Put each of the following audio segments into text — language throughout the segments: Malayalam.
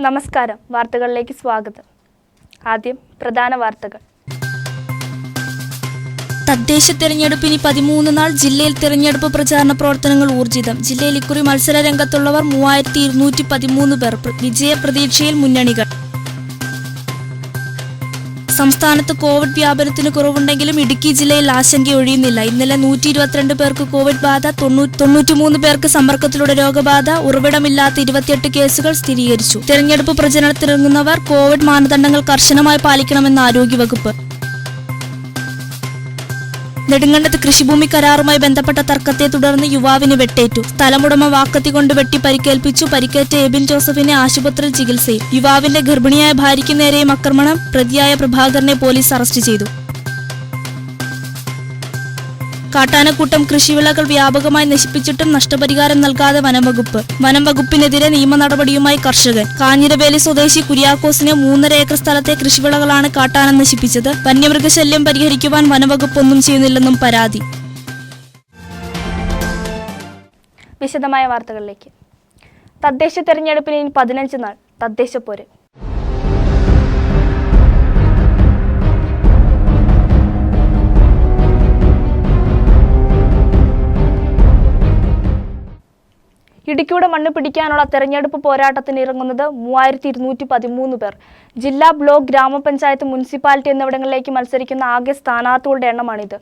നമസ്കാരം. വാർത്തകളിലേക്ക് സ്വാഗതം. ആദ്യം പ്രധാന വാർത്തകൾ. തദ്ദേശ തെരഞ്ഞെടുപ്പിന് 13 നാൾ ജില്ലയിൽ തെരഞ്ഞെടുപ്പ് പ്രചാരണ പ്രവർത്തനങ്ങൾ ഊർജിതം. ജില്ലയിൽ ഇക്കുറി മത്സര രംഗത്തുള്ളവർ 3213 പേർ. വിജയ പ്രതീക്ഷയിൽ മുന്നണികൾ. സംസ്ഥാനത്ത് കോവിഡ് വ്യാപനത്തിന് കുറവുണ്ടെങ്കിലും ഇടുക്കി ജില്ലയിൽ ആശങ്ക ഒഴിയുന്നില്ല. ഇന്നലെ 122 പേർക്ക് കോവിഡ് ബാധ, 93 പേർക്ക് സമ്പർക്കത്തിലൂടെ രോഗബാധ, ഉറവിടമില്ലാത്ത 28 കേസുകൾ സ്ഥിരീകരിച്ചു. തെരഞ്ഞെടുപ്പ് പ്രചരണത്തിനിറങ്ങുന്നവർ കോവിഡ് മാനദണ്ഡങ്ങൾ കർശനമായി പാലിക്കണമെന്ന് ആരോഗ്യവകുപ്പ്. നെടുങ്കണ്ടത്ത് കൃഷിഭൂമി കരാറുമായി ബന്ധപ്പെട്ട തർക്കത്തെ തുടർന്ന് യുവാവിന് വെട്ടേറ്റു. സ്ഥലമുടമ വാക്കത്തി കൊണ്ട് വെട്ടി പരിക്കേൽപ്പിച്ചു. പരിക്കേറ്റ എബിൻ ജോസഫിനെ ആശുപത്രിയിൽ ചികിത്സയിൽ. യുവാവിന്റെ ഗർഭിണിയായ ഭാര്യയ്ക്ക് നേരെയും ആക്രമണം. പ്രതിയായ പ്രഭാകരനെ പോലീസ് അറസ്റ്റ് ചെയ്തു. കാട്ടാനക്കൂട്ടം കൃഷിവിളകൾ വ്യാപകമായി നശിപ്പിച്ചിട്ടും നഷ്ടപരിഹാരം നൽകാതെ വനംവകുപ്പ്. വനംവകുപ്പിനെതിരെ നിയമ നടപടിയുമായി കർഷകൻ. കാഞ്ഞിരവേലി സ്വദേശി കുര്യാക്കോസിനെ 3.5 ഏക്കർ സ്ഥലത്തെ കൃഷിവിളകളാണ് കാട്ടാന നശിപ്പിച്ചത്. വന്യമൃഗശല്യം പരിഹരിക്കുവാൻ വനംവകുപ്പ് ഒന്നും ചെയ്യുന്നില്ലെന്നും പരാതി. വിശദമായ വാർത്തകളിലേക്ക്. തദ്ദേശ തെരഞ്ഞെടുപ്പിന് ഇനി 15 നാൾ. തദ്ദേശപ്പോര്. ഇടുക്കിയുടെ മണ്ണ് പിടിക്കാനുള്ള തെരഞ്ഞെടുപ്പ് പോരാട്ടത്തിന് ഇറങ്ങുന്നത് 3213 പേർ. ജില്ലാ, ബ്ലോക്ക്, ഗ്രാമപഞ്ചായത്ത്, മുനിസിപ്പാലിറ്റി എന്നിവിടങ്ങളിലേക്ക് മത്സരിക്കുന്ന ആകെ സ്ഥാനാർത്ഥികളുടെ എണ്ണമാണിത്.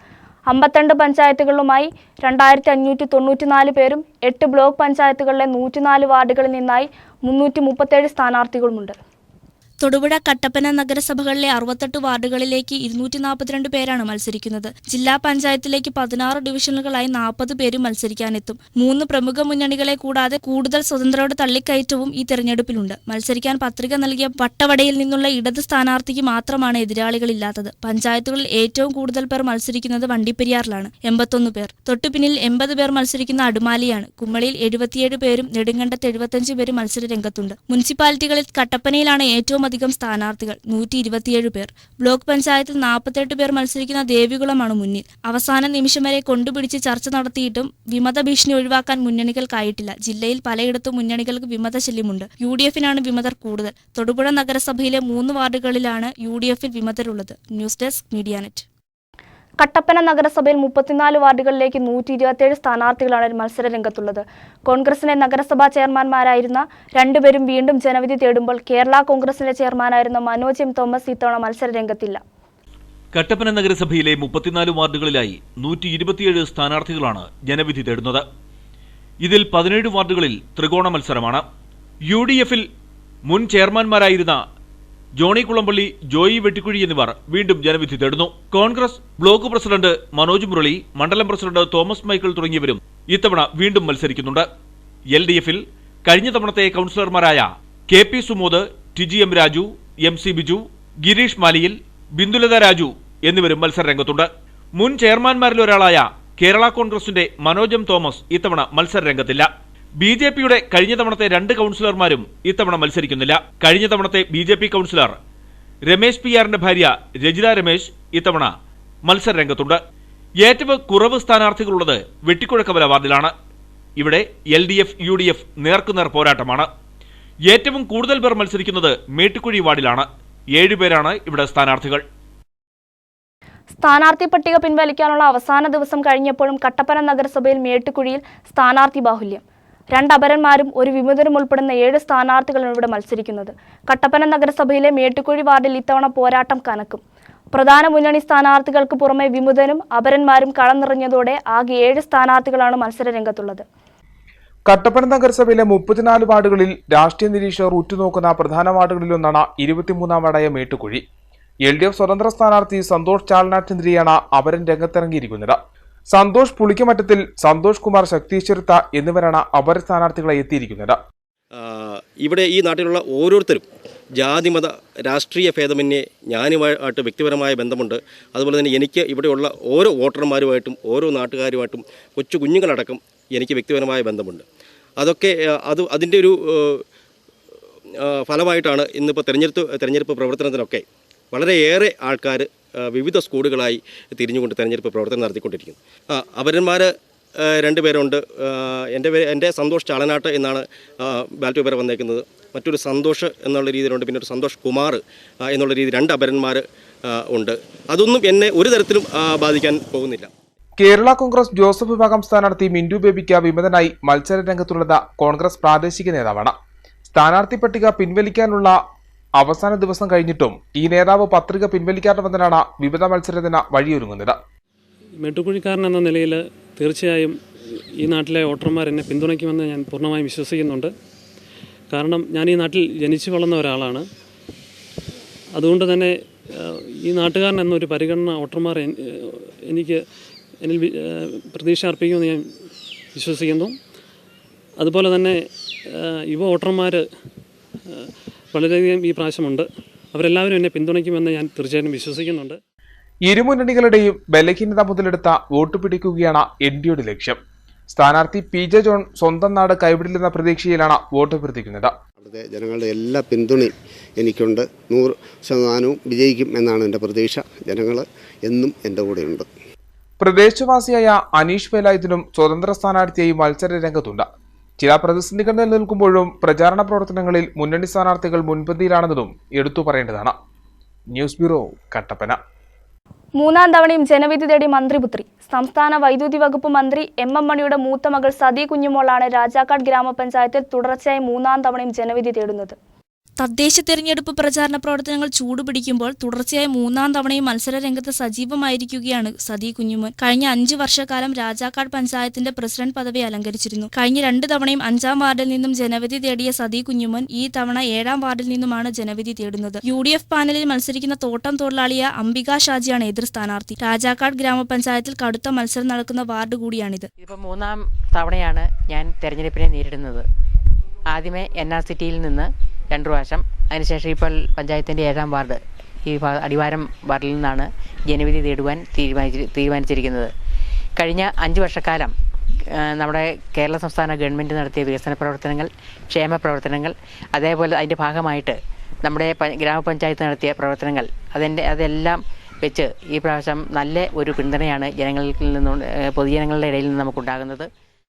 52 പഞ്ചായത്തുകളുമായി 2594 പേരും 8 ബ്ലോക്ക് പഞ്ചായത്തുകളിലെ 104 വാർഡുകളിൽ നിന്നായി 337 സ്ഥാനാർത്ഥികളുമുണ്ട്. തൊടുപുഴ, കട്ടപ്പന നഗരസഭകളിലെ 68 വാർഡുകളിലേക്ക് 242 പേരാണ് മത്സരിക്കുന്നത്. ജില്ലാ പഞ്ചായത്തിലേക്ക് 16 ഡിവിഷനുകളായി 40 പേരും മത്സരിക്കാനെത്തും. 3 പ്രമുഖ മുന്നണികളെ കൂടാതെ കൂടുതൽ സ്വതന്ത്രരുടെ തള്ളിക്കയറ്റവും ഈ തെരഞ്ഞെടുപ്പിലുണ്ട്. മത്സരിക്കാൻ പത്രിക നൽകിയ വട്ടവടയിൽ നിന്നുള്ള ഇടത് സ്ഥാനാർത്ഥിക്ക് മാത്രമാണ് എതിരാളികളില്ലാത്തത്. പഞ്ചായത്തുകളിൽ ഏറ്റവും കൂടുതൽ പേർ മത്സരിക്കുന്നത് വണ്ടിപ്പെരിയാറിലാണ്, 81 പേർ. തൊട്ടുപിന്നിൽ 80 പേർ മത്സരിക്കുന്ന അടുമാലിയാണ്. കുമ്മളിയിൽ 77 പേരും നെടുങ്കണ്ടത്ത് 75 പേരും മത്സര രംഗത്തുണ്ട്. മുനിസിപ്പാലിറ്റികളിൽ കട്ടപ്പനയിലാണ് ഏറ്റവും അധികം സ്ഥാനാർത്ഥികൾ, 127 പേർ. ബ്ലോക്ക് പഞ്ചായത്തിൽ 48 പേർ മത്സരിക്കുന്ന ദേവികുളമാണ് മുന്നിൽ. അവസാന നിമിഷം വരെ കൊണ്ടുപിടിച്ച് ചർച്ച നടത്തിയിട്ടും വിമത ഭീഷണി ഒഴിവാക്കാൻ മുന്നണികൾക്കായിട്ടില്ല. ജില്ലയിൽ പലയിടത്തും മുന്നണികൾക്ക് വിമതശല്യമുണ്ട്. UDF-നാണ് വിമതർ കൂടുതൽ. തൊടുപുഴ നഗരസഭയിലെ 3 വാർഡുകളിലാണ് UDF-ൽ വിമതരുള്ളത്. News desk Medianet. കട്ടപ്പന നഗരസഭയിൽ 34 വാർഡുകളിലേക്ക് 127 സ്ഥാനാർത്ഥികളാണ് മത്സര രംഗത്തുള്ളത്. കോൺഗ്രസിന്റെ നഗരസഭാ ചെയർമാൻമാരായിരുന്ന 2 പേരും വീണ്ടും ജനവിധി തേടുമ്പോൾ കേരള കോൺഗ്രസിന്റെ ചെയർമാനായിരുന്ന മനോജ് എം തോമസ് ഇത്തവണ മത്സര രംഗത്തില്ല. കട്ടപ്പന നഗരസഭയിലെ 34 വാർഡുകളിലായി 127 സ്ഥാനാർത്ഥികളാണ് ജനവിധി തേടുന്നത്. ഇതിൽ 17 വാർഡുകളിൽ ത്രികോണ മത്സരമാണ്. UDF-ൽ മുൻ ചെയർമാൻമാരായിരുന്ന ജോണി കുളമ്പള്ളി, ജോയി വെട്ടിക്കുഴി എന്നിവർ വീണ്ടും ജനവിധി തേടുന്നു. കോൺഗ്രസ് ബ്ലോക്ക് പ്രസിഡന്റ് മനോജ് മുരളി, മണ്ഡലം പ്രസിഡന്റ് തോമസ് മൈക്കിൾ തുടങ്ങിയവരും ഇത്തവണ വീണ്ടും മത്സരിക്കുന്നുണ്ട്. LDF-ൽ കഴിഞ്ഞ തവണത്തെ കൌൺസിലർമാരായ KP Sumod, TGM Raju, MC Biju, Girish മാലിയിൽ, ബിന്ദുലത Raju എന്നിവരും മത്സര രംഗത്തുണ്ട്. മുൻ ചെയർമാൻമാരിലൊരാളായ കേരള കോൺഗ്രസിന്റെ മനോജ് എം തോമസ് ഇത്തവണ മത്സര രംഗത്തില്ല. BJP-യുടെ കഴിഞ്ഞ തവണത്തെ 2 കൌൺസിലർമാരും ഇത്തവണ മത്സരിക്കുന്നില്ല. കഴിഞ്ഞ തവണത്തെ BJP കൌൺസിലർ രമേശ് PR-ന്റെ ഭാര്യ രജിത രമേശ് ഇത്തവണ മത്സര രംഗത്തുണ്ട്. ഏറ്റവും കുറവ് സ്ഥാനാർത്ഥികളുള്ളത് വെട്ടിക്കുഴക്കവല വാർഡിലാണ്. ഇവിടെ LDF UDF നേർക്കുനേർ പോരാട്ടമാണ്. ഏറ്റവും കൂടുതൽ പേർ മത്സരിക്കുന്നത് മേട്ടുക്കുഴി വാർഡിലാണ്. 7 പേരാണ് ഇവിടെ സ്ഥാനാർത്ഥികൾ. സ്ഥാനാർത്ഥി പട്ടിക പിൻവലിക്കാനുള്ള അവസാന ദിവസം കഴിഞ്ഞപ്പോഴും കട്ടപ്പന നഗരസഭയിൽ മേട്ടുക്കുഴിയിൽ സ്ഥാനാർത്ഥി ബാഹുല്യം. 2 അപരന്മാരും 1 വിമതരും ഉൾപ്പെടുന്ന 7 സ്ഥാനാർത്ഥികളാണ് ഇവിടെ മത്സരിക്കുന്നത്. കട്ടപ്പന നഗരസഭയിലെ മേട്ടുക്കുഴി വാർഡിൽ ഇത്തവണ പോരാട്ടം കനക്കും. പ്രധാന മുന്നണി സ്ഥാനാർത്ഥികൾക്ക് പുറമെ വിമതരും അപരന്മാരും കളം നിറഞ്ഞതോടെ ആകെ 7 സ്ഥാനാർത്ഥികളാണ് മത്സര രംഗത്തുള്ളത്. കട്ടപ്പന നഗരസഭയിലെ 34 വാർഡുകളിൽ രാഷ്ട്രീയ നിരീക്ഷകർ ഉറ്റുനോക്കുന്ന പ്രധാന വാർഡുകളിലൊന്നാണ് 23-ാം വാർഡായ മേട്ടുക്കുഴി. LDF സ്വതന്ത്ര സ്ഥാനാർത്ഥി സന്തോഷ് ചാലനാട്ടിനെതിരെയാണ് അപരൻ രംഗത്തിറങ്ങിയിരിക്കുന്നത്. സന്തോഷ് പുളിക്കമറ്റത്തിൽ, സന്തോഷ് കുമാർ ശക്തീശ്വരത്ത എന്നിവരാണ് അപര സ്ഥാനാർത്ഥികളെ എത്തിയിരിക്കുന്നത്. ഇവിടെ ഈ നാട്ടിലുള്ള ഓരോരുത്തരും ജാതിമത രാഷ്ട്രീയ ഭേദമന്യേ ഞാനുമായിട്ട് വ്യക്തിപരമായ ബന്ധമുണ്ട്. അതുപോലെ തന്നെ എനിക്ക് ഇവിടെയുള്ള ഓരോ വോട്ടർമാരുമായിട്ടും ഓരോ നാട്ടുകാരുമായിട്ടും കൊച്ചു കുഞ്ഞുങ്ങളടക്കം എനിക്ക് വ്യക്തിപരമായ ബന്ധമുണ്ട്. അതൊക്കെ അതിൻ്റെ ഒരു ഫലമായിട്ടാണ് ഇന്നിപ്പോൾ തെരഞ്ഞെടുപ്പ് പ്രവർത്തനത്തിനൊക്കെ വളരെയേറെ ആൾക്കാർ വിവിധ സ്കൂളുകളായി തിരിഞ്ഞുകൊണ്ട് തെരഞ്ഞെടുപ്പ് പ്രവർത്തനം നടത്തിക്കൊണ്ടിരിക്കുന്നു. അപരന്മാർ 2 പേരുണ്ട്. എൻ്റെ സന്തോഷ് ചാളനാട്ട് എന്നാണ് ബാലറ്റ് പേപ്പർ വന്നേക്കുന്നത്. മറ്റൊരു സന്തോഷ് എന്നുള്ള രീതിയിലുണ്ട്. പിന്നെ ഒരു സന്തോഷ് കുമാർ എന്നുള്ള രീതി 2 അപരന്മാർ ഉണ്ട്. അതൊന്നും എന്നെ ഒരു തരത്തിലും ബാധിക്കാൻ പോകുന്നില്ല. കേരള കോൺഗ്രസ് ജോസഫ് വിഭാഗം സ്ഥാനാർത്ഥി മിന്റു ബേബിക്ക് വിമതനായി മത്സര രംഗത്തുള്ളത് കോൺഗ്രസ് പ്രാദേശിക നേതാവാണ്. സ്ഥാനാർത്ഥി പട്ടിക പിൻവലിക്കാനുള്ള അവസാന ദിവസം കഴിഞ്ഞിട്ടും ഈ നേതാവ് പത്രിക പിൻവലിക്കാത്തവനാണ് വിമത മത്സരത്തിന് വഴിയൊരുങ്ങുന്നത്. മേട്ടുക്കുഴിക്കാരൻ എന്ന നിലയിൽ തീർച്ചയായും ഈ നാട്ടിലെ വോട്ടർമാർ എന്നെ പിന്തുണയ്ക്കുമെന്ന് ഞാൻ പൂർണ്ണമായും വിശ്വസിക്കുന്നുണ്ട്. കാരണം ഞാൻ ഈ നാട്ടിൽ ജനിച്ചു വളർന്ന ഒരാളാണ്. അതുകൊണ്ട് തന്നെ ഈ നാട്ടുകാരൻ എന്നൊരു പരിഗണന വോട്ടർമാർ എന്നിൽ പ്രതീക്ഷ അർപ്പിക്കുമെന്ന് ഞാൻ വിശ്വസിക്കുന്നു. അതുപോലെ തന്നെ യുവ വോട്ടർമാർ വളരെയധികം ഈ പ്രാവശ്യമുണ്ട്. അവരെല്ലാവരും എന്നെ പിന്തുണയ്ക്കുമെന്ന് ഞാൻ തീർച്ചയായും വിശ്വസിക്കുന്നുണ്ട്. ഇരുമുന്നണികളുടെയും ബലഹീനത മുതലെടുത്ത വോട്ട് പിടിക്കുകയാണ് NDAയുടെ ലക്ഷ്യം. സ്ഥാനാർത്ഥി PJ ജോൺ സ്വന്തം നാട് കൈവിടില്ലെന്ന പ്രതീക്ഷയിലാണ് വോട്ട് അഭ്യർത്ഥിക്കുന്നത്. അവിടുത്തെ ജനങ്ങളുടെ എല്ലാ പിന്തുണയും എനിക്കുണ്ട്. 100% വിജയിക്കും എന്നാണ് എൻ്റെ പ്രതീക്ഷ. ജനങ്ങൾ എന്നും എൻ്റെ കൂടെയുണ്ട്. പ്രദേശവാസിയായ അനീഷ് വേലായുധനും സ്വതന്ത്ര സ്ഥാനാർത്ഥിയായി മത്സര രംഗത്തുണ്ട്. ചില പ്രതിസന്ധികൾ നിലനിൽക്കുമ്പോഴും പ്രചാരണ പ്രവർത്തനങ്ങളിൽ മുന്നണി സ്ഥാനാർത്ഥികൾ മുൻപന്തിയിലാണെന്നതും എടുത്തു പറയേണ്ടതാണ്. News bureau, Kattappana. 3ാം തവണയും ജനവിധി തേടി മന്ത്രിപുത്രി. സംസ്ഥാന വൈദ്യുതി വകുപ്പ് മന്ത്രി MM മണിയുടെ മൂത്ത മകൾ സതി കുഞ്ഞുമോളാണ് രാജാക്കാട് ഗ്രാമപഞ്ചായത്തിൽ തുടർച്ചയായി 3ാം തവണയും ജനവിധി തേടുന്നത്. തദ്ദേശ തെരഞ്ഞെടുപ്പ് പ്രചാരണ പ്രവർത്തനങ്ങൾ ചൂടുപിടിക്കുമ്പോൾ തുടർച്ചയായി 3ാം തവണയും മത്സര രംഗത്ത് സജീവമായിരിക്കുകയാണ് സതി കുഞ്ഞുമോൻ. കഴിഞ്ഞ 5 വർഷക്കാലം രാജാക്കാട് പഞ്ചായത്തിന്റെ പ്രസിഡന്റ് പദവി അലങ്കരിച്ചിരുന്നു. കഴിഞ്ഞ 2 തവണയും 5ാം വാർഡിൽ നിന്നും ജനവിധി തേടിയ സതി കുഞ്ഞുമോൻ ഈ തവണ 7ാം വാർഡിൽ നിന്നുമാണ് ജനവിധി തേടുന്നത്. UDF പാനലിൽ മത്സരിക്കുന്ന തോട്ടം തൊഴിലാളിയ അംബിക ഷാജിയാണ് എതിർ സ്ഥാനാർത്ഥി. രാജാക്കാട് ഗ്രാമപഞ്ചായത്തിൽ കടുത്ത മത്സരം നടക്കുന്ന വാർഡ് കൂടിയാണിത്. ഇതിപ്പോൾ 3ാം തവണയാണ് ഞാൻ തെരഞ്ഞെടുപ്പിനെ നേരിടുന്നത്. ആദ്യമേ NRCTയിൽ നിന്ന് 2 പ്രാവശ്യം, അതിനുശേഷം ഇപ്പോൾ പഞ്ചായത്തിൻ്റെ 7ാം വാർഡ് ഈ അടിവാരം വാർഡിൽ നിന്നാണ് ജനവിധി തേടുവാൻ തീരുമാനിച്ചിരിക്കുന്നത്. കഴിഞ്ഞ 5 വർഷക്കാലം നമ്മുടെ കേരള സംസ്ഥാന ഗവൺമെൻറ് നടത്തിയ വികസന പ്രവർത്തനങ്ങൾ, ക്ഷേമ പ്രവർത്തനങ്ങൾ, അതേപോലെ അതിൻ്റെ ഭാഗമായിട്ട് നമ്മുടെ ഗ്രാമപഞ്ചായത്ത് നടത്തിയ പ്രവർത്തനങ്ങൾ അതെല്ലാം വെച്ച് ഈ പ്രാവശ്യം നല്ല ഒരു പിന്തുണയാണ് ജനങ്ങളിൽ നിന്നും പൊതുജനങ്ങളുടെ ഇടയിൽ നിന്ന് നമുക്കുണ്ടാകുന്നത്.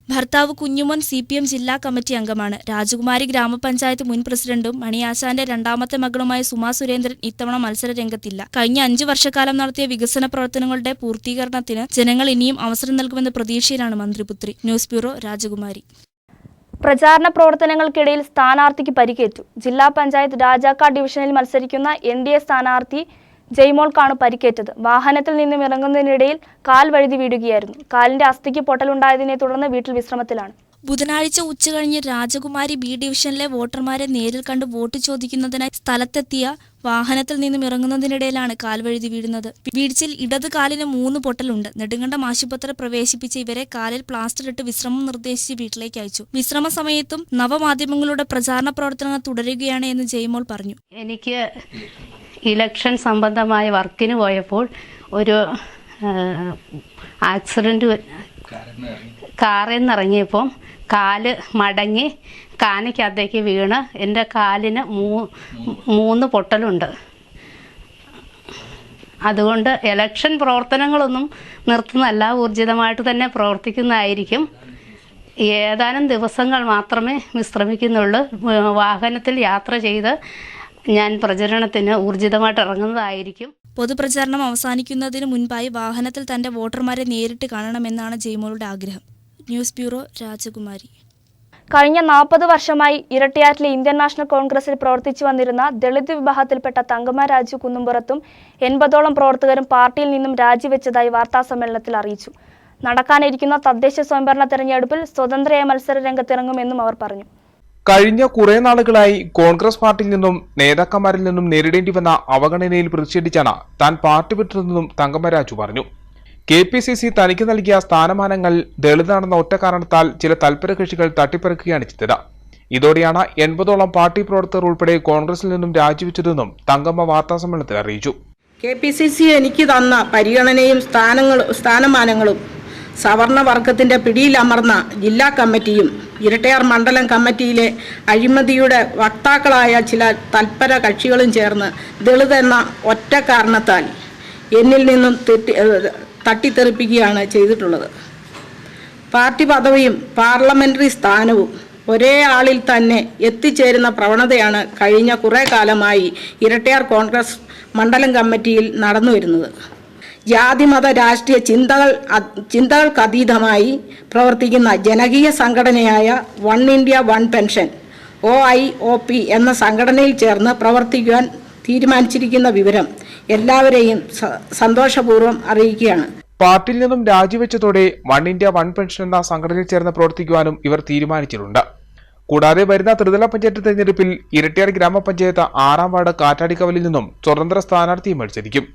ഭർത്താവ് കുഞ്ഞുമോൻ CPM ജില്ലാ കമ്മിറ്റി അംഗമാണ്. രാജകുമാരി ഗ്രാമപഞ്ചായത്ത് മുൻ പ്രസിഡന്റും മണിയാശാന്റെ 2ാമത്തെ മകളുമായ സുമാ സുരേന്ദ്രൻ ഇത്തവണ മത്സര രംഗത്തില്ല. കഴിഞ്ഞ 5 വർഷക്കാലം നടത്തിയ വികസന പ്രവർത്തനങ്ങളുടെ പൂർത്തീകരണത്തിന് ജനങ്ങൾ ഇനിയും അവസരം നൽകുമെന്ന പ്രതീക്ഷയിലാണ് മന്ത്രിപുത്രി. ന്യൂസ് ബ്യൂറോ, രാജകുമാരി. പ്രചാരണ പ്രവർത്തനങ്ങൾക്കിടയിൽ സ്ഥാനാർത്ഥിക്ക് പരിക്കേറ്റു. ജില്ലാ പഞ്ചായത്ത് രാജാക്കാട് ഡിവിഷനിൽ മത്സരിക്കുന്ന NDA സ്ഥാനാർത്ഥി ജയ്മോൾക്കാണ് പരിക്കേറ്റത്. വാഹനത്തിൽ നിന്നും ഇറങ്ങുന്നതിനിടയിൽ കാൽ വഴുതി വീഴുകയായിരുന്നു. കാലിന്റെ അസ്ഥിക്ക് പൊട്ടലുണ്ടായതിനെ തുടർന്ന് വീട്ടിൽ വിശ്രമത്തിലാണ്. ബുധനാഴ്ച ഉച്ചകഴിഞ്ഞ് രാജകുമാരി B ഡിവിഷനിലെ വോട്ടർമാരെ നേരിൽ കണ്ട് വോട്ട് ചോദിക്കുന്നതിനായി സ്ഥലത്തെത്തിയ വാഹനത്തിൽ നിന്നും ഇറങ്ങുന്നതിനിടയിലാണ് കാൽവഴുതി വീഴുന്നത്. വീഴ്ചയിൽ ഇടത് കാലിന് 3 പൊട്ടലുണ്ട്. നെടുങ്കണ്ടം ആശുപത്രി പ്രവേശിപ്പിച്ച ഇവരെ കാലിൽ പ്ലാസ്റ്റർ ഇട്ട് വിശ്രമം നിർദ്ദേശിച്ച് വീട്ടിലേക്ക് അയച്ചു. വിശ്രമ സമയത്തും നവമാധ്യമങ്ങളുടെ പ്രചാരണ പ്രവർത്തനങ്ങൾ തുടരുകയാണ് എന്ന് ജയ്മോൾ പറഞ്ഞു. എനിക്ക് ഇലക്ഷൻ സംബന്ധമായ വർക്കിന് പോയപ്പോൾ ഒരു ആക്സിഡൻറ്റ്, കാറിൽ നിന്ന് ഇറങ്ങിയപ്പം കാല് മടങ്ങി കാനയ്ക്കകത്തേക്ക് വീണ് എൻ്റെ കാലിന് 3 പൊട്ടലുണ്ട്. അതുകൊണ്ട് ഇലക്ഷൻ പ്രവർത്തനങ്ങളൊന്നും നിർത്തുന്നതല്ല, ഊർജിതമായിട്ട് തന്നെ പ്രവർത്തിക്കുന്നതായിരിക്കും. ഏതാനും ദിവസങ്ങൾ മാത്രമേ വിശ്രമിക്കുന്നുള്ളൂ. വാഹനത്തിൽ യാത്ര ചെയ്ത് ഞാൻ പ്രചരണത്തിന് ഊർജിതമായിട്ട് ഇറങ്ങുന്നതായിരിക്കും. പൊതുപ്രചാരണം അവസാനിക്കുന്നതിന് മുൻപായി വാഹനത്തിൽ തന്റെ വോട്ടർമാരെ നേരിട്ട് കാണണമെന്നാണ് ജയ്മോളുടെ ആഗ്രഹം. ന്യൂസ് ബ്യൂറോ, രാജകുമാരി. കഴിഞ്ഞ 40 വർഷമായി ഇരട്ടിയാറ്റിലെ ഇന്ത്യൻ നാഷണൽ കോൺഗ്രസിൽ പ്രവർത്തിച്ചു വന്നിരുന്ന ദളിത് വിഭാഗത്തിൽപ്പെട്ട തങ്കമ്മ രാജു കുന്നുംപുറത്തും 80ഓളം പ്രവർത്തകരും പാർട്ടിയിൽ നിന്നും രാജിവെച്ചതായി വാർത്താസമ്മേളനത്തിൽ അറിയിച്ചു. നടക്കാനിരിക്കുന്ന തദ്ദേശ സ്വയംഭരണ തെരഞ്ഞെടുപ്പിൽ സ്വതന്ത്രയായ മത്സര രംഗത്തിറങ്ങുമെന്നും അവർ പറഞ്ഞു. കഴിഞ്ഞ കുറെ നാളുകളായി കോൺഗ്രസ് പാർട്ടിയിൽ നിന്നും നേതാക്കന്മാരിൽ നിന്നും നേരിടേണ്ടി വന്ന അവഗണനയിൽ പ്രതിഷേധിച്ചാണ് താൻ പാർട്ടി വിട്ടതെന്നും തങ്കമ്മ രാജു പറഞ്ഞു. KPCC തനിക്ക് നൽകിയ സ്ഥാനമാനങ്ങൾ ദളിതാണെന്ന ഒറ്റ കാരണത്താൽ ചില തൽപരകക്ഷികൾ തട്ടിപ്പറിക്കുകയാണ് ചെയ്തത്. ഇതോടെയാണ് 80ഓളം പാർട്ടി പ്രവർത്തകർ ഉൾപ്പെടെ കോൺഗ്രസിൽ നിന്നും രാജിവെച്ചതെന്നും തങ്കമ്മ വാർത്താസമ്മേളനത്തിൽ അറിയിച്ചു. KPCC എനിക്ക് തന്ന പരിഗണനയും സ്ഥാനമാനങ്ങളും സവർണവർഗത്തിൻ്റെ പിടിയിലമർന്ന ജില്ലാ കമ്മിറ്റിയും ഇരട്ടയാർ മണ്ഡലം കമ്മിറ്റിയിലെ അഴിമതിയുടെ വക്താക്കളായ ചില തൽപര കക്ഷികളും ചേർന്ന് ദളിതെന്ന ഒറ്റ കാരണത്താൽ എന്നിൽ നിന്നും തട്ടിത്തെറിപ്പിക്കുകയാണ് ചെയ്തിട്ടുള്ളത്. പാർട്ടി പദവിയും പാർലമെന്ററി സ്ഥാനവും ഒരേ ആളിൽ തന്നെ എത്തിച്ചേരുന്ന പ്രവണതയാണ് കഴിഞ്ഞ കുറേ കാലമായി ഇരട്ടയാർ കോൺഗ്രസ് മണ്ഡലം കമ്മിറ്റിയിൽ നടന്നു വരുന്നത്. ജാതിമത രാഷ്ട്രീയ ചിന്തകൾക്കതീതമായി പ്രവർത്തിക്കുന്ന ജനകീയ സംഘടനയായ one India one pension OIOP എന്ന സംഘടനയിൽ ചേർന്ന് പ്രവർത്തിക്കുവാൻ തീരുമാനിച്ചിരിക്കുന്ന വിവരം എല്ലാവരെയും സന്തോഷപൂർവ്വം അറിയിക്കുകയാണ്. പാർട്ടിയിൽ നിന്നും രാജിവെച്ചതോടെ വൺ ഇന്ത്യ വൺ പെൻഷൻ എന്ന സംഘടനയിൽ ചേർന്ന് പ്രവർത്തിക്കുവാനും ഇവർ തീരുമാനിച്ചിട്ടുണ്ട്. കൂടാതെ വരുന്ന ത്രിതല പഞ്ചായത്ത് തെരഞ്ഞെടുപ്പിൽ ഇരട്ടിയാർ ഗ്രാമപഞ്ചായത്ത് 6-ാം വാർഡ് കാറ്റാടിക്കവലിൽ നിന്നും സ്വതന്ത്ര സ്ഥാനാർത്ഥിയെ മത്സരിക്കും.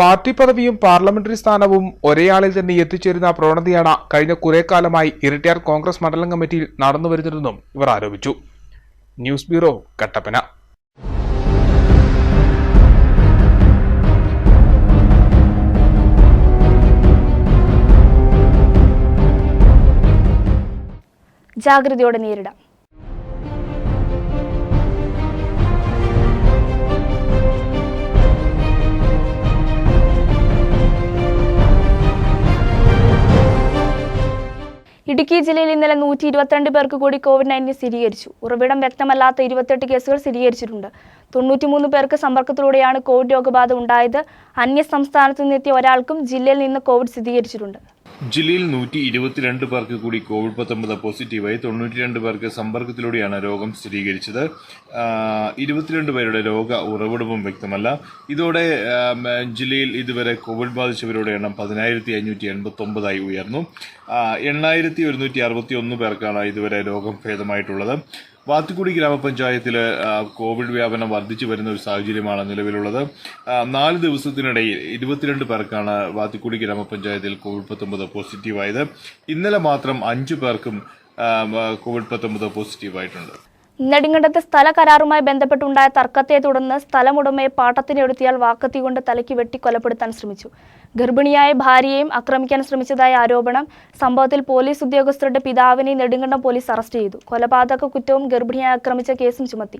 പാർട്ടി പദവിയും പാർലമെന്ററി സ്ഥാനവും ഒരേ ആളിൽ തന്നെ എത്തിച്ചേരുന്ന പ്രവണതയാണ് കഴിഞ്ഞ കുറെ കാലമായി ഇരട്ടിയാർ കോൺഗ്രസ് മണ്ഡലം കമ്മിറ്റിയിൽ നടന്നുവരുന്നതെന്നും ഇവർ ആരോപിച്ചു. News bureau, Kattappana. ജാഗ്രതയോടെ നേരിടാം. ഇടുക്കി ജില്ലയിൽ ഇന്നലെ 122 പേർക്ക് കൂടി COVID-19 സ്ഥിരീകരിച്ചു. ഉറവിടം വ്യക്തമല്ലാത്ത 28 കേസുകൾ സ്ഥിരീകരിച്ചിട്ടുണ്ട്. 93 പേർക്ക് സമ്പർക്കത്തിലൂടെയാണ് കോവിഡ് രോഗബാധ ഉണ്ടായത്. അന്യ സംസ്ഥാനത്തു നിന്നെത്തിയ ഒരാൾക്കും ജില്ലയിൽ നിന്ന് കോവിഡ് സ്ഥിരീകരിച്ചിട്ടുണ്ട്. ജില്ലയിൽ 122 പേർക്ക് കൂടി COVID-19 പോസിറ്റീവായി. 92 പേർക്ക് സമ്പർക്കത്തിലൂടെയാണ് രോഗം സ്ഥിരീകരിച്ചത്. 22 പേരുടെ രോഗ ഉറവിടവും വ്യക്തമല്ല. ഇതോടെ ജില്ലയിൽ ഇതുവരെ കോവിഡ് ബാധിച്ചവരുടെ എണ്ണം 10,589 ഉയർന്നു. 8,161 പേർക്കാണ് ഇതുവരെ രോഗം ഭേദമായിട്ടുള്ളത്. വാത്തിക്കുടി ഗ്രാമപഞ്ചായത്തിൽ കോവിഡ് വ്യാപനം വർദ്ധിച്ചു വരുന്ന ഒരു സാഹചര്യമാണ് നിലവിലുള്ളത്. 4 ദിവസത്തിനിടയിൽ 22 പേർക്കാണ് വാത്തിക്കുടി ഗ്രാമപഞ്ചായത്തിൽ COVID-19 പോസിറ്റീവായത്. ഇന്നലെ മാത്രം 5 പേർക്കും COVID-19 പോസിറ്റീവായിട്ടുണ്ട്. നെടുങ്കണ്ടത്ത് സ്ഥല കരാറുമായി ബന്ധപ്പെട്ടുണ്ടായ തർക്കത്തെ തുടർന്ന് സ്ഥലമുടമയെ പാട്ടത്തിനെടുത്തിയാൽ വാക്കത്തി കൊണ്ട് തലയ്ക്ക് വെട്ടി കൊലപ്പെടുത്താൻ ശ്രമിച്ചു. ഗർഭിണിയായ ഭാര്യയെയും ആക്രമിക്കാൻ ശ്രമിച്ചതായ ആരോപണം. സംഭവത്തിൽ പോലീസ് ഉദ്യോഗസ്ഥരുടെ പിതാവിനെ നെടുങ്കണ്ടം പോലീസ് അറസ്റ്റ് ചെയ്തു. കൊലപാതക കുറ്റവും ഗർഭിണിയെ ആക്രമിച്ച കേസും ചുമത്തി.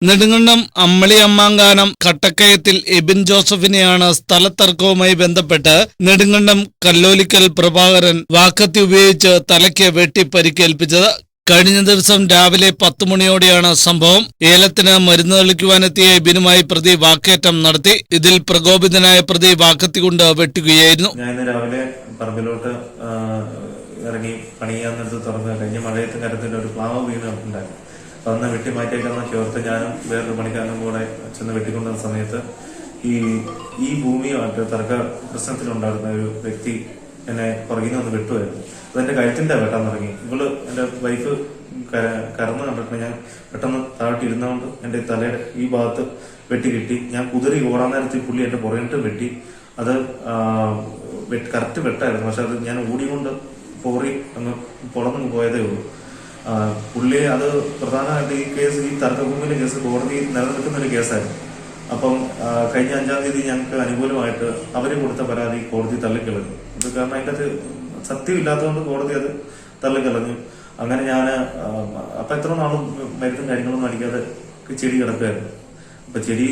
നെടുങ്കണ്ടം അമ്മളി അമ്മാങ്കാനം കട്ടക്കയത്തിൽ എബിൻ ജോസഫിനെയാണ് സ്ഥലത്തർക്കവുമായി ബന്ധപ്പെട്ട് നെടുങ്കണ്ടം കല്ലോലിക്കൽ പ്രഭാകരൻ വാക്കത്തി ഉപയോഗിച്ച് തലയ്ക്ക് വെട്ടി പരിക്കേൽപ്പിച്ചത്. കഴിഞ്ഞ ദിവസം രാവിലെ 10 മണിയോടെയാണ് സംഭവം. ഏലത്തിന് മരുന്ന് തളിക്കുവാനെത്തിയ എബിനുമായി പ്രതി വാക്കേറ്റം നടത്തി. ഇതിൽ പ്രകോപിതനായ പ്രതി വാക്കത്തി കൊണ്ട് വെട്ടുകയായിരുന്നു. ഞാൻ ഇന്ന് രാവിലെ പറമ്പിലോട്ട് ഇറങ്ങി പണിയാന്നിടത്ത് തുറന്ന് കഴിഞ്ഞ മഴയത്തും കരത്തിന്റെ ഒരു പ്ലാവ് വീണുണ്ടായിരുന്നു. അതൊന്ന് വെട്ടി മാറ്റിയേക്കുന്ന ചേർത്ത് ഞാനും വേറൊരു പണിക്കാരനും കൂടെ ചെന്ന് വെട്ടിക്കൊണ്ടുവന്ന സമയത്ത് ഈ ഭൂമിയുമായിട്ട് തർക്ക പ്രശ്നത്തിലുണ്ടായിരുന്ന ഒരു വ്യക്തി എന്നെ പുറകിൽ നിന്ന് വെട്ടുമായിരുന്നു. അതെന്റെ കഴുത്തിന്റെ വെട്ടാൻ തുടങ്ങി. ഇവള് എന്റെ വൈഫ് കറന്ന് കണ്ടിട്ട് ഞാൻ പെട്ടെന്ന് താഴ്ത്തി ഇരുന്നുകൊണ്ട് എന്റെ തലയുടെ ഈ ഭാഗത്ത് വെട്ടി കിട്ടി. ഞാൻ കുതിരി ഓടാൻ നേരത്തിൽ പുള്ളി എന്റെ പുറകിട്ട് വെട്ടി. അത് കറക്റ്റ് വെട്ടായിരുന്നു. പക്ഷെ അത് ഞാൻ ഓടിക്കൊണ്ട് പോറി അങ്ങ് പുറന്നു പോയതേ ഉള്ളൂ. പുള്ളി അത് പ്രധാനമായിട്ട് ഈ കേസ്, ഈ തർക്കഭൂമിയിലെ കേസ് കോടതി നിലനിൽക്കുന്ന ഒരു കേസായിരുന്നു. അപ്പം കഴിഞ്ഞ 5-ാം തീയതി ഞങ്ങൾക്ക് അനുകൂലമായിട്ട് അവര് കൊടുത്ത പരാതി കോടതി തള്ളിക്കളഞ്ഞു. അത് കാരണം അതിൻ്റെ അത് സത്യമില്ലാത്തതുകൊണ്ട് കോടതി അത് തള്ളിക്കളഞ്ഞു. അങ്ങനെ ഞാൻ അപ്പൊ എത്ര നാളും മരുന്നും കാര്യങ്ങളൊന്നും അടിക്കാതെ ചെടി കിടക്കുമായിരുന്നു. അപ്പൊ ചെടി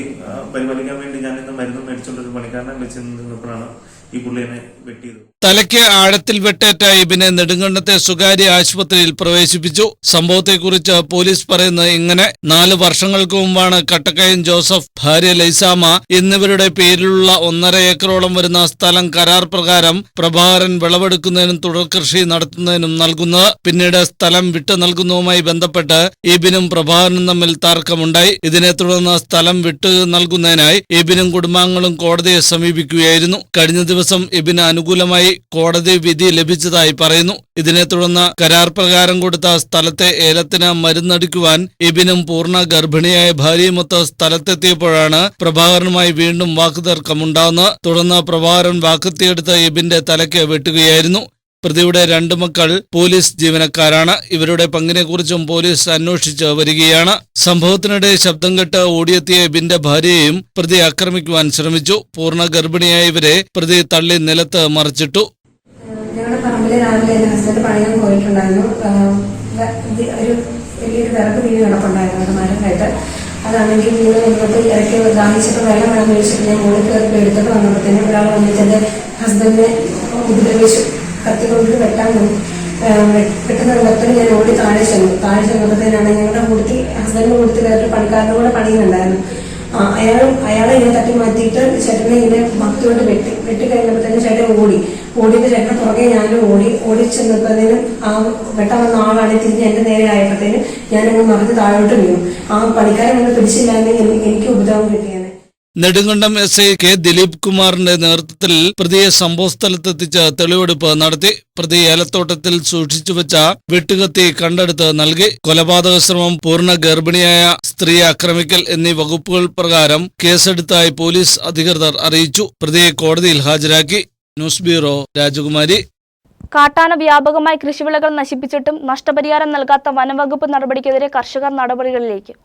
പരിപാലിക്കാൻ വേണ്ടി ഞാൻ ഇന്ന് മരുന്നും മേടിച്ചുകൊണ്ടൊരു പണിക്കാരനെ വിളിച്ച് നിന്നപ്പോഴാണ് ഈ പുള്ളിയെ വെട്ടിയത്. തലയ്ക്ക് ആഴത്തിൽ വെട്ടേറ്റ ഇബിനെ നെടുങ്കണ്ടത്തെ സ്വകാര്യ ആശുപത്രിയിൽ പ്രവേശിപ്പിച്ചു. സംഭവത്തെക്കുറിച്ച് പോലീസ് പറയുന്നത് ഇങ്ങനെ: 4 വർഷങ്ങൾക്ക് മുമ്പാണ് കട്ടക്കയം ജോസഫ്, ഭാര്യ ലൈസാമ എന്നിവരുടെ പേരിലുള്ള 1.5 ഏക്കറോളം വരുന്ന സ്ഥലം കരാർ പ്രകാരം പ്രഭാകരൻ വിളവെടുക്കുന്നതിനും തുടർകൃഷി നടത്തുന്നതിനും നൽകുന്നത്. പിന്നീട് സ്ഥലം വിട്ടു നൽകുന്നതുമായി ബന്ധപ്പെട്ട് ഇബിനും പ്രഭാകരനും തമ്മിൽ തർക്കമുണ്ടായി. ഇതിനെ തുടർന്ന് സ്ഥലം വിട്ടു നൽകുന്നതിനായി ഇബിനും കുടുംബാംഗങ്ങളും കോടതിയെ സമീപിക്കുകയായിരുന്നു. കഴിഞ്ഞ ദിവസം ഇബിന് അനുകൂലമായി കോടതി വിധി ലഭിച്ചതായി പറയുന്നു. ഇതിനെ തുടർന്ന് കരാർ പ്രകാരം കൊടുത്ത സ്ഥലത്തെ ഏലത്തിന് മരുന്നടിക്കുവാൻ ഇബിനും പൂർണ്ണ ഗർഭിണിയായ ഭാര്യയുമൊത്ത് സ്ഥലത്തെത്തിയപ്പോഴാണ് പ്രഭാകരനുമായി വീണ്ടും വാക്കുതർക്കമുണ്ടാകുന്നത്. തുടർന്ന് പ്രഭാകരൻ വാക്കത്തിയെടുത്ത് ഇബിന്റെ തലയ്ക്ക് വെട്ടുകയായിരുന്നു. പ്രതിയുടെ 2 മക്കൾ പോലീസ് ജീവനക്കാരാണ്. ഇവരുടെ പങ്കിനെക്കുറിച്ചും പോലീസ് അന്വേഷിച്ച് വരികയാണ്. സംഭവത്തിനിടെ ശബ്ദം കേട്ട് ഓടിയെത്തിയ ഇബിന്റെ ഭാര്യയെയും പ്രതി ആക്രമിക്കുവാൻ ശ്രമിച്ചു. പൂർണ്ണ ഗർഭിണിയായ ഇവരെ പ്രതി തള്ളി നിലത്ത് മറിച്ചിട്ടു. ഞങ്ങളുടെ പറമ്പിലെ രാവിലെ എന്റെ ഹസ്ബൻഡ് പണിയാൻ പോയിട്ടുണ്ടായിരുന്നു. ഒരു വലിയൊരു വിറക് വീട് കിടപ്പുണ്ടായിരുന്നു മരമായിട്ട്. അതാണെങ്കിൽ വീട് വന്നപ്പോൾ ഇറക്കി ദാഹിച്ചിട്ട് വെള്ളം മേടിച്ചിട്ട് ഞാൻ മുകളിൽ കയറി എടുത്തിട്ട് വന്നപ്പോഴത്തേനും ഒരാൾ വന്നിട്ട് എന്റെ ഹസ്ബൻഡിനെ ഉപദ്രവിച്ചു. കത്തി കൊണ്ട് വെട്ടാൻ വെട്ടുന്ന വെപ്പന് ഞാൻ ഓടി താഴെ ചെന്നപ്പോഴത്തേനാണ് ഞങ്ങളുടെ കൂട്ടത്തിൽ ഹസ്ബൻഡിന്റെ കൂട്ടത്തിൽ വേറൊരു പണിക്കാരനും കൂടെ പണിയുന്നുണ്ടായിരുന്നു. അയാളെ ഇങ്ങനെ തട്ടി മാറ്റിയിട്ട് ചേട്ടനെ ഇങ്ങനെ ഭക്തിയോട് വെട്ടി കഴിഞ്ഞപ്പോഴത്തേനും ചേട്ടൻ ഓടിയിട്ട് ചേട്ടനെ പുറകെ ഞാനും ഓടി ചെന്നപ്പോഴത്തേനും ആ വെട്ടാൻ വന്ന ആളാണ് തിരിഞ്ഞ് എന്റെ നേരെ ആയപ്പോഴത്തേനും ഞാനങ്ങ് മറിഞ്ഞ് താഴോട്ട് വീണു. ആ പണിക്കാരൻ ഒന്ന് പിടിച്ചില്ലായിരുന്നെങ്കിൽ എനിക്ക് ഉപദ്രവം കിട്ടിയാണ്. നെടുങ്കണ്ടം എസ്.ഐ. കെ. ദിലീപ് കുമാറിന്റെ നേതൃത്വത്തിൽ പ്രതിയെ സംഭവസ്ഥലത്തെത്തിച്ച് തെളിവെടുപ്പ് നടത്തി. പ്രതി ഏലത്തോട്ടത്തിൽ സൂക്ഷിച്ചുവെച്ച വെട്ടുകത്തി കണ്ടെടുത്ത് നൽകി. കൊലപാതക ശ്രമം, പൂർണ്ണ ഗർഭിണിയായ സ്ത്രീയെ ആക്രമിക്കൽ എന്നീ വകുപ്പുകൾ പ്രകാരം കേസെടുത്തായി പോലീസ് അധികൃതർ അറിയിച്ചു. പ്രതിയെ കോടതിയിൽ ഹാജരാക്കി. ന്യൂസ് ബ്യൂറോ, രാജകുമാരി. കാട്ടാന വ്യാപകമായി കൃഷിവിളകൾ നശിപ്പിച്ചിട്ടും നഷ്ടപരിഹാരം നൽകാത്ത വനംവകുപ്പ് നടപടിക്കെതിരെ കർഷകർ നടപടികളിലേക്ക്.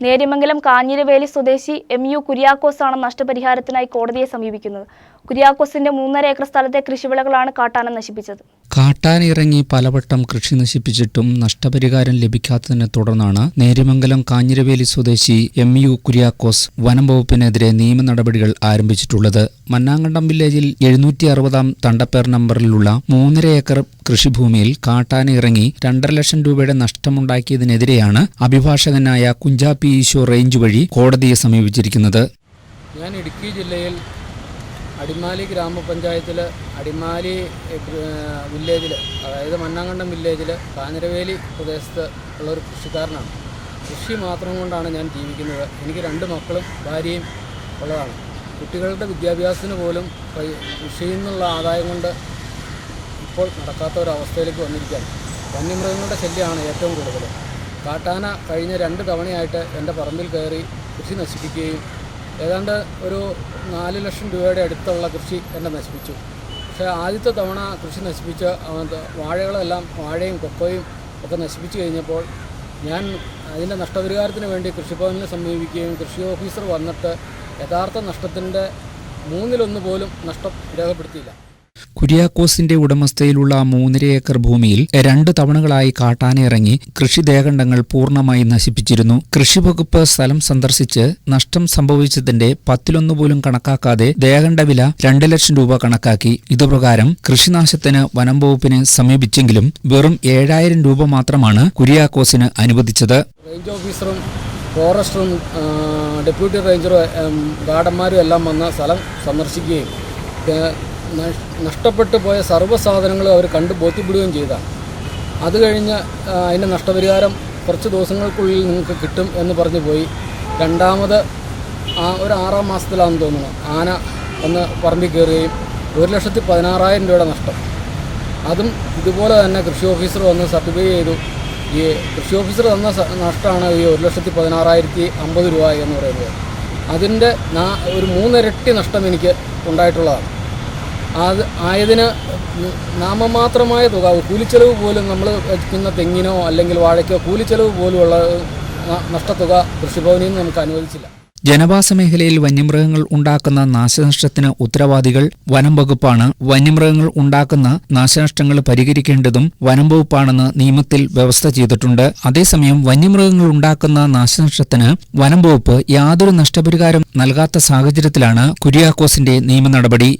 നേര്യമംഗലം കാഞ്ഞിരവേലി സ്വദേശി MU കുര്യാക്കോസാണ് നഷ്ടപരിഹാരത്തിനായി കോടതിയെ സമീപിക്കുന്നത്. കുര്യാക്കോസിന്റെ 3.5 ഏക്കർ സ്ഥലത്തെ കൃഷിവിളകളാണ് കാട്ടാന നശിപ്പിച്ചത്. കാട്ടാന ഇറങ്ങി പലവട്ടം കൃഷി നശിപ്പിച്ചിട്ടും നഷ്ടപരിഹാരം ലഭിക്കാത്തതിനെ തുടർന്നാണ് നേര്യമംഗലം കാഞ്ഞിരവേലി സ്വദേശി MU കുര്യാക്കോസ് വനം വകുപ്പിനെതിരെ നിയമ നടപടികൾ ആരംഭിച്ചിട്ടുള്ളത്. മന്നാങ്കണ്ടം വില്ലേജിൽ 760 തണ്ടപ്പേർ നമ്പറിലുള്ള 3.5 ഏക്കർ കൃഷിഭൂമിയിൽ കാട്ടാന ഇറങ്ങി 2.5 ലക്ഷം രൂപയുടെ നഷ്ടമുണ്ടാക്കിയതിനെതിരെയാണ് അഭിഭാഷകനായ കുഞ്ചാപ്പി ഈശോ റേഞ്ച് വഴി കോടതിയെ സമീപിച്ചിരിക്കുന്നത്. ഞാൻ ഇടുക്കി ജില്ലയിൽ അടിമാലി ഗ്രാമപഞ്ചായത്തിൽ അടിമാലി വില്ലേജിൽ, അതായത് മന്നാങ്കണ്ടം വില്ലേജിൽ കാഞ്ഞിരവേലി പ്രദേശത്ത് ഉള്ളൊരു കൃഷിക്കാരനാണ്. കൃഷി മാത്രം കൊണ്ടാണ് ഞാൻ ജീവിക്കുന്നത്. എനിക്ക് 2 മക്കളും ഭാര്യയും ഉള്ളതാണ്. കുട്ടികളുടെ വിദ്യാഭ്യാസത്തിന് പോലും കൃഷിയിൽ നിന്നുള്ള ആദായം കൊണ്ട് ഇപ്പോൾ നടക്കാത്ത ഒരവസ്ഥയിലേക്ക് വന്നിരിക്കുകയാണ്. വന്യമൃഗങ്ങളുടെ ശല്യമാണ് ഏറ്റവും കൂടുതൽ. കാട്ടാന കഴിഞ്ഞ 2 തവണയായിട്ട് എൻ്റെ പറമ്പിൽ കയറി കൃഷി നശിപ്പിക്കുകയും ഏതാണ്ട് ഒരു 4 ലക്ഷം രൂപയുടെ അടുത്തുള്ള കൃഷി എന്നെ നശിപ്പിച്ചു. പക്ഷേ ആദ്യത്തെ തവണ കൃഷി നശിപ്പിച്ച വാഴകളെല്ലാം, വാഴയും കൊക്കോയും ഒക്കെ നശിപ്പിച്ചു കഴിഞ്ഞപ്പോൾ ഞാൻ അതിൻ്റെ നഷ്ടപരിഹാരത്തിന് വേണ്ടി കൃഷിഭവനിൽ സമീപിക്കുകയും കൃഷി ഓഫീസർ വന്നിട്ട് യഥാർത്ഥ നഷ്ടത്തിൻ്റെ 1/3 പോലും നഷ്ടം രേഖപ്പെടുത്തിയില്ല. കുര്യാക്കോസിന്റെ ഉടമസ്ഥയിലുള്ള 3.5 ഏക്കർ ഭൂമിയിൽ 2 തവണകളായി കാട്ടാന ഇറങ്ങി കൃഷിദേഹണ്ഡങ്ങൾ പൂർണ്ണമായി നശിപ്പിച്ചിരുന്നു. കൃഷിവകുപ്പ് സ്ഥലം സന്ദർശിച്ച് നഷ്ടം സംഭവിച്ചതിന്റെ 10% പോലും കണക്കാക്കാതെ ദേഹണ്ഡ വില 2 ലക്ഷം രൂപ കണക്കാക്കി. ഇതുപ്രകാരം കൃഷിനാശത്തിന് വനം വകുപ്പിനെ സമീപിച്ചെങ്കിലും വെറും 7,000 രൂപ മാത്രമാണ് കുര്യാക്കോസിന് അനുവദിച്ചത്. റേഞ്ച് ഓഫീസറും ഫോറസ്റ്ററും ഡെപ്യൂട്ടി റേഞ്ചറും ഗാർഡന്മാരും എല്ലാം വന്ന സ്ഥലം സന്ദർശിക്കുകയും നഷ്ടപ്പെട്ടു പോയ സർവ്വ സാധനങ്ങളും അവർ കണ്ടു ബോധ്യപ്പെടുകയും ചെയ്തതാണ്. അത് കഴിഞ്ഞ് അതിൻ്റെ നഷ്ടപരിഹാരം കുറച്ച് ദിവസങ്ങൾക്കുള്ളിൽ നിങ്ങൾക്ക് കിട്ടും എന്ന് പറഞ്ഞു പോയി. രണ്ടാമത് ഒരു 6-ാം മാസത്തിലാണെന്ന് തോന്നുന്നു ആന ഒന്ന് പറമ്പിൽ കയറുകയും 1,16,000 രൂപയുടെ നഷ്ടം. അതും ഇതുപോലെ തന്നെ കൃഷി ഓഫീസർ വന്ന് സർട്ടിഫൈ ചെയ്തു. ഈ കൃഷി ഓഫീസർ തന്ന നഷ്ടമാണ് ഈ 1,16,050 രൂപ എന്ന് പറയുന്നത്. അതിൻ്റെ ഒരു 3 ഇരട്ടി നഷ്ടം എനിക്ക് ഉണ്ടായിട്ടുള്ളതാണ്. ആയതിന് നാമമാത്രമായ തുക, കൂലിച്ചെലവ് പോലും നമ്മൾ വയ്ക്കുന്ന തെങ്ങിനോ അല്ലെങ്കിൽ വാഴയ്ക്കോ കൂലിച്ചെലവ് പോലുമുള്ള നഷ്ടത്തുക കൃഷിഭവനിൽ നിന്ന് നമുക്ക് അനുവദിച്ചില്ല. ജനവാസ മേഖലയിൽ വന്യമൃഗങ്ങൾ ഉണ്ടാക്കുന്ന നാശനഷ്ടത്തിന് ഉത്തരവാദികൾ വനം വകുപ്പാണ്. വന്യമൃഗങ്ങൾ ഉണ്ടാക്കുന്ന നാശനഷ്ടങ്ങൾ പരിഹരിക്കേണ്ടതും വനം വകുപ്പാണെന്ന് നിയമത്തിൽ വ്യവസ്ഥ ചെയ്തിട്ടുണ്ട്. അതേസമയം വന്യമൃഗങ്ങൾ ഉണ്ടാക്കുന്ന നാശനഷ്ടത്തിന് വനം വകുപ്പ് യാതൊരു നഷ്ടപരിഹാരം നൽകാത്ത സാഹചര്യത്തിലാണ് കുര്യാക്കോസിന്റെ നിയമ നടപടി.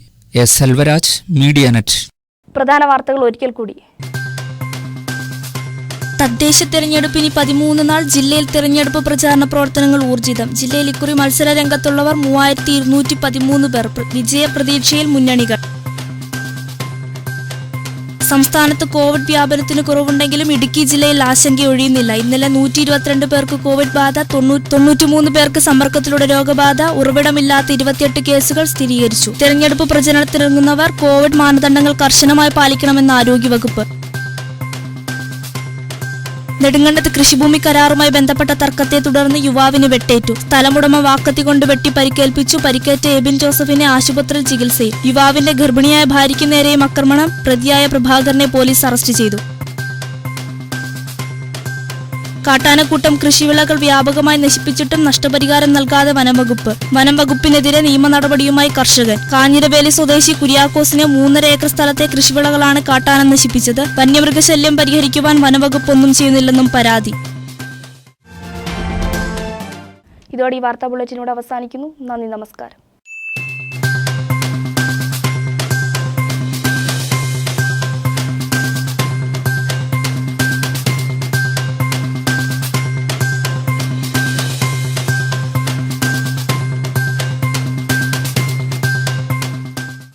S Selvaraj, media net. പ്രധാന വാർത്തകൾ ഒരിക്കൽ കൂടി. തദ്ദേശ തെരഞ്ഞെടുപ്പിന് 13 നാൾ ജില്ലയിൽ തെരഞ്ഞെടുപ്പ് പ്രചാരണ പ്രവർത്തനങ്ങൾ ഊർജിതം. ജില്ലയിൽ ഇക്കുറി മത്സര രംഗത്തുള്ളവർ 3213 പേർ. വിജയപ്രതീക്ഷയിൽ മുന്നണികൾ. സംസ്ഥാനത്ത് കോവിഡ് വ്യാപനത്തിന് കുറവുണ്ടെങ്കിലും ഇടുക്കി ജില്ലയിൽ ആശങ്കയൊഴിയുന്നില്ല. ഇന്നലെ 122 പേർക്ക് കോവിഡ് ബാധ, 93 പേർക്ക് സമ്പർക്കത്തിലൂടെ രോഗബാധ. ഉറവിടമില്ലാത്ത 28 കേസുകൾ സ്ഥിരീകരിച്ചു. തെരഞ്ഞെടുപ്പ് പ്രചരണത്തിനിറങ്ങുന്നവർ കോവിഡ് മാനദണ്ഡങ്ങൾ കർശനമായി പാലിക്കണമെന്ന് ആരോഗ്യവകുപ്പ്. നെടുങ്കണ്ടത്ത് കൃഷിഭൂമി കരാറുമായി ബന്ധപ്പെട്ട തർക്കത്തെ തുടർന്ന് യുവാവിന് വെട്ടേറ്റു. സ്ഥലമുടമ വാക്കത്തി കൊണ്ട് വെട്ടി പരിക്കേൽപ്പിച്ചു. പരിക്കേറ്റ എബിൻ ജോസഫിനെ ആശുപത്രിയിൽ ചികിത്സയിൽ. യുവാവിന്റെ ഗർഭിണിയായ ഭാര്യയ്ക്ക് നേരെയും ആക്രമണം. പ്രതിയായ പ്രഭാകരനെ പോലീസ് അറസ്റ്റ് ചെയ്തു. കാട്ടാനക്കൂട്ടം കൃഷിവിളകൾ വ്യാപകമായി നശിപ്പിച്ചിട്ടും നഷ്ടപരിഹാരം നൽകാതെ വനംവകുപ്പ്. വനംവകുപ്പിനെതിരെ നിയമ നടപടിയുമായി കർഷകൻ. കാഞ്ഞിരവേലി സ്വദേശി കുര്യാക്കോസിന് 3.5 ഏക്കർ സ്ഥലത്തെ കൃഷിവിളകളാണ് കാട്ടാന നശിപ്പിച്ചത്. വന്യമൃഗശല്യം പരിഹരിക്കുവാൻ വനംവകുപ്പ് ഒന്നും ചെയ്യുന്നില്ലെന്നും പരാതി. ഇതോടെ ഈ വാർത്താ ബുള്ളറ്റിനോട് അവസാനിക്കുന്നു. നന്ദി, നമസ്കാരം.